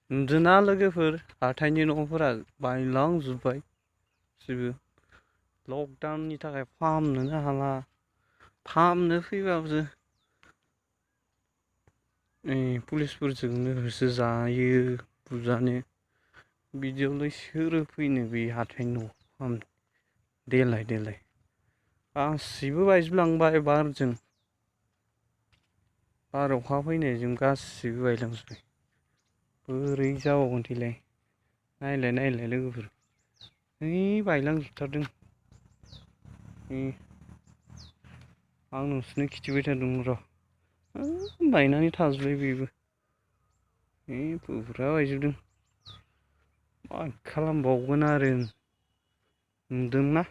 नुदोंना लोगोफोर हाथाइनि न'फोरा बायलांजोब्बाय गासिबो लकडाउननि थाखाय फाहामनोनो हाला फाहामनो फैबाबो पुलिसफोरजोंनो होसो जायो बुजानो बिदियावलाय सोर फैनो बे हाथाइनि न'आव फाहामनो देलाय गासिबो बायजोबलांबाय बार अखा फैनायजों गासिबो बायलांजोब्बाय बोरै जाबावगोन देलाय नायलाय लोगोफोर बायलांजोबथारदों आं नोंसोरनो खिथिबाय थादोंमोन र' बायनानै थाजोब्बाय बेबो फुरा बायजोबदों मा खालामबावगोन आरो नुदोंना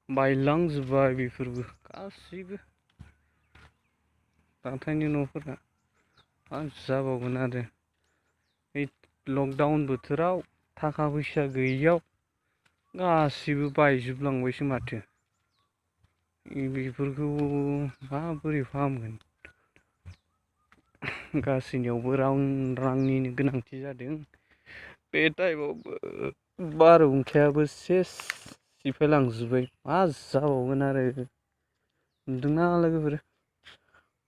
बायलांजोब्बाय बेफोरबो गासैबो हाथाइनि न'फोरा मा जाबावगोन आरो लकडाउन बोथोराव थाखा फैसा गैयियाव गासिबो बायजोबलांबायसो माथो बेफोरखौ माबोरै फाहामगोन गासैनियावबो रांनिनो गोनांथि जादों बे टाइमावबो बारहुंखायाबो सेस सिफायलांजोब्बाय मा जाबावगोन आरो नुदोंना लोगोफोर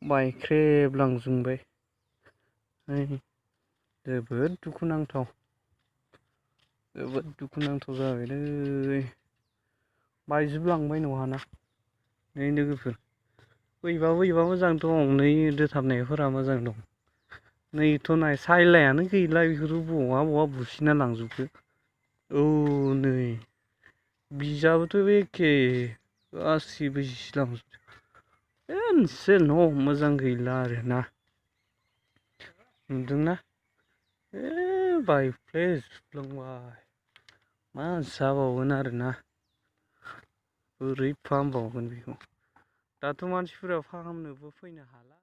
बायख्रेबलांजोबबाय जोबोद दुखुनांथाव जाबायलै बायजोबलांबाय न'आनो नै लोगोफोर बोरैबा मोजां दं नै दोथाबनायफोरा मोजां दं नैथ' नाय सायलायानो गैला बेफोरो बहा बुसिना लांजोबखो औ नै बिजाबोथ' एखे गासिबो जिसिलांजोबदों मोनसे न' मोजां गैला आरोना नुदोंना बायफ्लेजोबलांबाय मा जाबावगोन आरोना बोरै फाहामबावगोन बेखौ दाथ' मानसिफोरा फाहामनोबो फैनो हाला